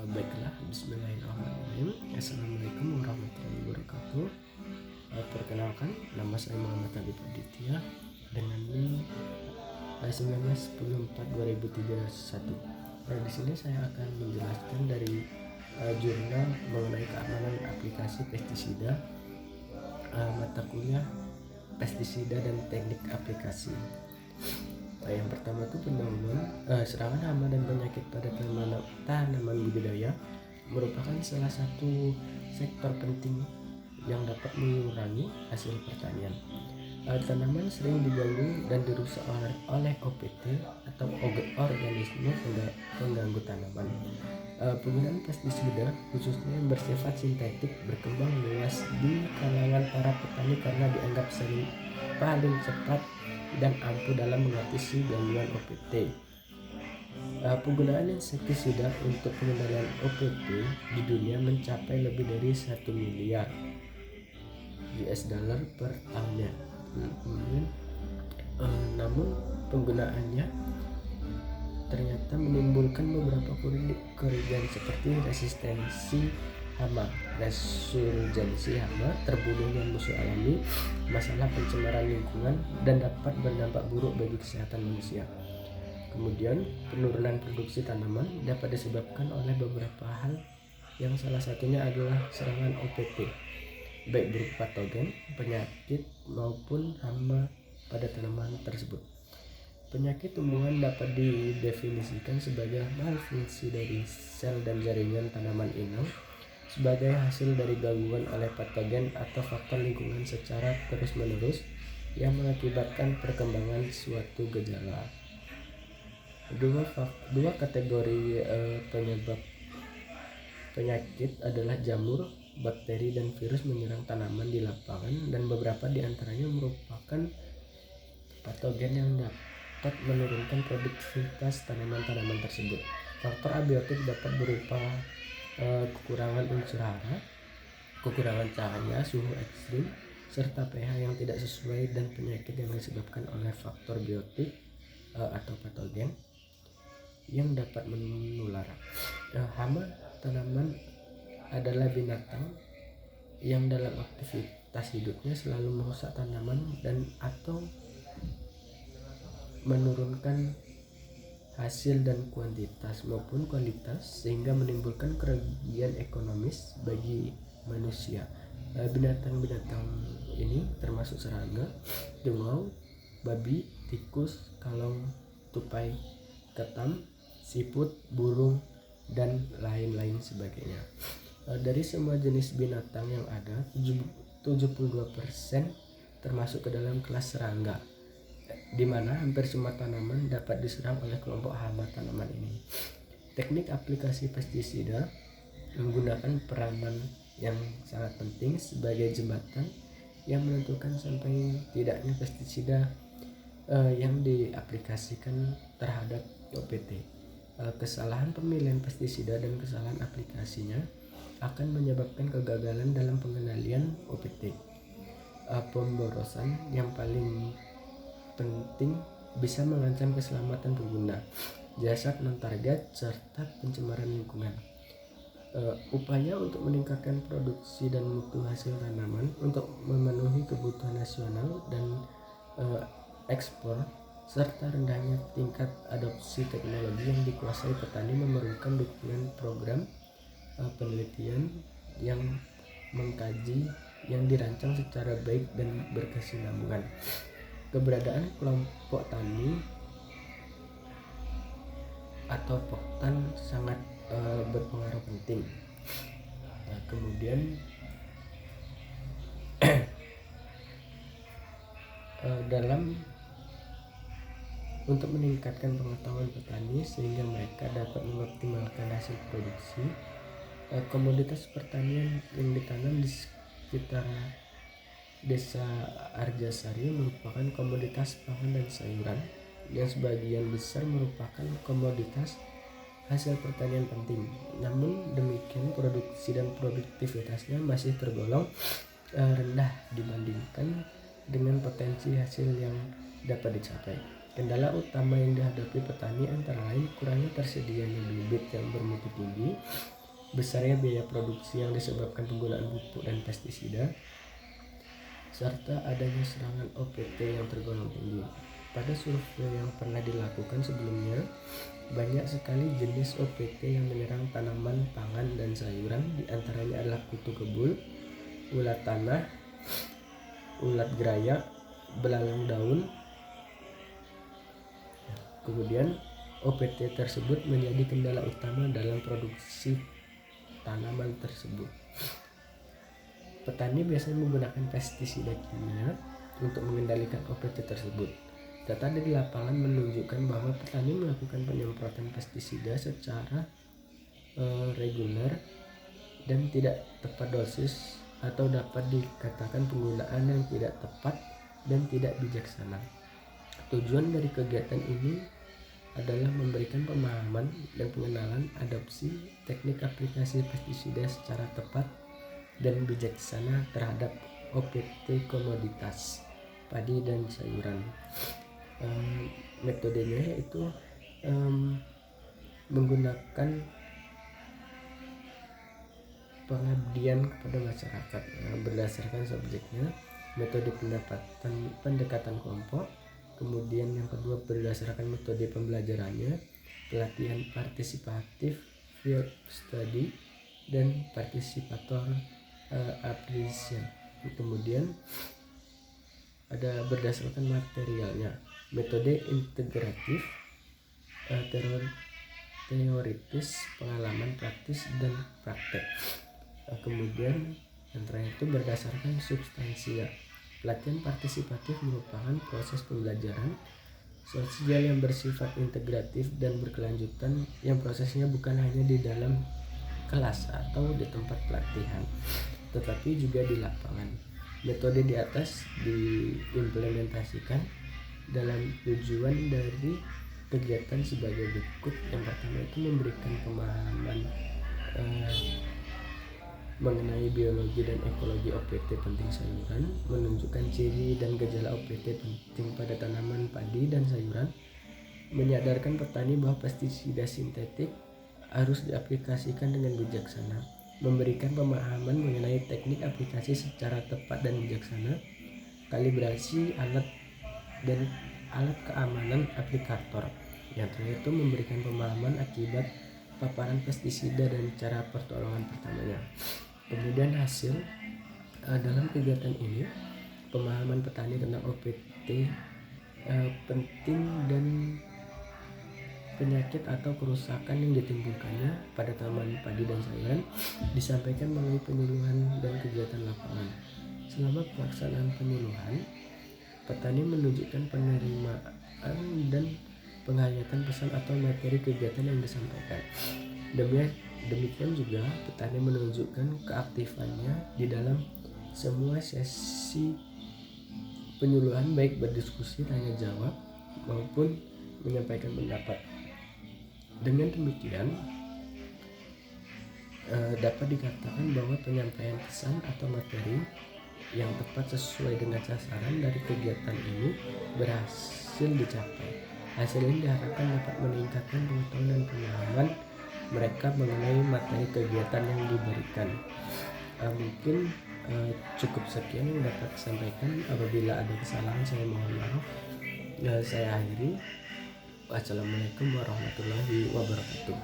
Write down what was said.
Baiklah, bismillahirrahmanirrahim. Assalamualaikum warahmatullahi wabarakatuh. Perkenalkan, nama saya Muhammad Habib Aditya dengan NIM 1910/4/2031. Di sini saya akan menjelaskan dari jurnal mengenai keamanan aplikasi pestisida, mata kuliah pestisida dan teknik aplikasi. Yang pertama itu pendahuluan. Serangan hama dan penyakit pada tanaman budidaya merupakan salah satu sektor penting yang dapat mengurangi hasil pertanian. Tanaman sering diganggu dan dirusak oleh OPT atau organisme pengganggu tanaman. Penggunaan pestisida khususnya yang bersifat sintetik berkembang luas di kalangan para petani karena dianggap sering paling cepat dan ampuh dalam mengatasi gangguan OPT. Penggunaan insektisida untuk pengendalian OPT di dunia mencapai lebih dari 1 miliar US$ per tahunnya. Namun penggunaannya ternyata menimbulkan beberapa kerugian seperti resistensi hama, resurgensi hama, terbunuhnya musuh alami, masalah pencemaran lingkungan, dan dapat berdampak buruk bagi kesehatan manusia. Kemudian penurunan produksi tanaman dapat disebabkan oleh beberapa hal, yang salah satunya adalah serangan OPT, baik berupa patogen, penyakit maupun hama pada tanaman tersebut. Penyakit tumbuhan dapat didefinisikan sebagai malfungsi dari sel dan jaringan tanaman inang sebagai hasil dari gangguan oleh patogen atau faktor lingkungan secara terus-menerus yang mengakibatkan perkembangan suatu gejala. Dua kategori penyebab penyakit adalah jamur, bakteri, dan virus menyerang tanaman di lapangan, dan beberapa di antaranya merupakan patogen yang dapat menurunkan produktivitas tanaman-tanaman tersebut. Faktor abiotik dapat berupa kekurangan unsur hara, kekurangan cahaya, suhu ekstrim, serta pH yang tidak sesuai, dan penyakit yang disebabkan oleh faktor biotik atau patogen yang dapat menular. Hama tanaman adalah binatang yang dalam aktivitas hidupnya selalu merusak tanaman dan atau menurunkan hasil dan kuantitas maupun kualitas sehingga menimbulkan kerugian ekonomis bagi manusia. Binatang-binatang ini termasuk serangga, dungau, babi, tikus, kalong, tupai, ketam, siput, burung, dan lain-lain sebagainya. Dari semua jenis binatang yang ada, 72% termasuk ke dalam kelas serangga, di mana hampir semua tanaman dapat diserang oleh kelompok hama tanaman ini. Teknik aplikasi pestisida menggunakan peranan yang sangat penting sebagai jembatan yang menentukan sampai tidaknya pestisida yang diaplikasikan terhadap OPT. Kesalahan pemilihan pestisida dan kesalahan aplikasinya akan menyebabkan kegagalan dalam pengendalian OPT. Pemborosan yang paling penting bisa mengancam keselamatan pengguna, jasad non-target, serta pencemaran lingkungan. Upaya untuk meningkatkan produksi dan mutu hasil tanaman untuk memenuhi kebutuhan nasional dan ekspor serta rendahnya tingkat adopsi teknologi yang dikuasai petani memerlukan dukungan program penelitian yang mengkaji yang dirancang secara baik dan berkesinambungan. Keberadaan kelompok tani atau poktan sangat berpengaruh penting. Kemudian dalam untuk meningkatkan pengetahuan petani sehingga mereka dapat mengoptimalkan hasil produksi, komoditas pertanian yang ditanam di sekitar Desa Arjasari merupakan komoditas pangan dan sayuran yang sebagian besar merupakan komoditas hasil pertanian penting. Namun demikian, produksi dan produktivitasnya masih tergolong rendah dibandingkan dengan potensi hasil yang dapat dicapai. Kendala utama yang dihadapi petani antara lain kurangnya tersedianya bibit yang bermutu tinggi, besarnya biaya produksi yang disebabkan penggunaan pupuk dan pestisida, serta adanya serangan OPT yang tergolong tinggi. Pada survei yang pernah dilakukan sebelumnya, banyak sekali jenis OPT yang menyerang tanaman pangan dan sayuran, diantaranya adalah kutu kebul, ulat tanah, ulat gerayak, belalang daun. Kemudian OPT tersebut menjadi kendala utama dalam produksi tanaman tersebut. Petani biasanya menggunakan pestisida kimia untuk mengendalikan OPT tersebut. Data dari lapangan menunjukkan bahwa petani melakukan penyemprotan pestisida secara reguler dan tidak tepat dosis, atau dapat dikatakan penggunaan yang tidak tepat dan tidak bijaksana. Tujuan dari kegiatan ini adalah memberikan pemahaman dan pengenalan adopsi teknik aplikasi pestisida secara tepat dan bijaksana terhadap OPT komoditas padi dan sayuran. Metodenya yaitu menggunakan pengabdian kepada masyarakat berdasarkan subjeknya, metode pendekatan kelompok, kemudian yang kedua berdasarkan metode pembelajarannya, pelatihan partisipatif, field study, dan partisipator appreciation. Kemudian ada berdasarkan materialnya, metode integratif, teoritis, pengalaman praktis, dan praktek. Kemudian yang terakhir itu berdasarkan substansinya. Pelatihan partisipatif merupakan proses pembelajaran sosial yang bersifat integratif dan berkelanjutan, yang prosesnya bukan hanya di dalam kelas atau di tempat pelatihan, tetapi juga di lapangan. Metode di atas diimplementasikan dalam tujuan dari kegiatan sebagai berikut. Yang pertama itu memberikan pemahaman mengenai biologi dan ekologi OPT penting sayuran, menunjukkan ciri dan gejala OPT penting pada tanaman padi dan sayuran, menyadarkan petani bahwa pestisida sintetik harus diaplikasikan dengan bijaksana, memberikan pemahaman mengenai teknik aplikasi secara tepat dan bijaksana, kalibrasi alat dan alat keamanan aplikator. Yang terakhir itu memberikan pemahaman akibat paparan pestisida dan cara pertolongan pertamanya. Kemudian hasil dalam kegiatan ini, pemahaman petani tentang OPT penting dan penyakit atau kerusakan yang ditimbulkannya pada tanaman padi dan sayuran disampaikan melalui penyuluhan dan kegiatan lapangan. Selama pelaksanaan penyuluhan, petani menunjukkan penerimaan dan penghayatan pesan atau materi kegiatan yang disampaikan. Demikian juga petani menunjukkan keaktifannya di dalam semua sesi penyuluhan, baik berdiskusi, tanya jawab, maupun menyampaikan pendapat. Dengan demikian dapat dikatakan bahwa penyampaian pesan atau materi yang tepat sesuai dengan sasaran dari kegiatan ini berhasil dicapai. Hasil ini diharapkan dapat meningkatkan pengetahuan dan pemahaman mereka mengenai materi kegiatan yang diberikan. Mungkin cukup sekian yang dapat disampaikan. Apabila ada kesalahan saya mohon maaf. Saya akhiri. Wassalamualaikum warahmatullahi wabarakatuh.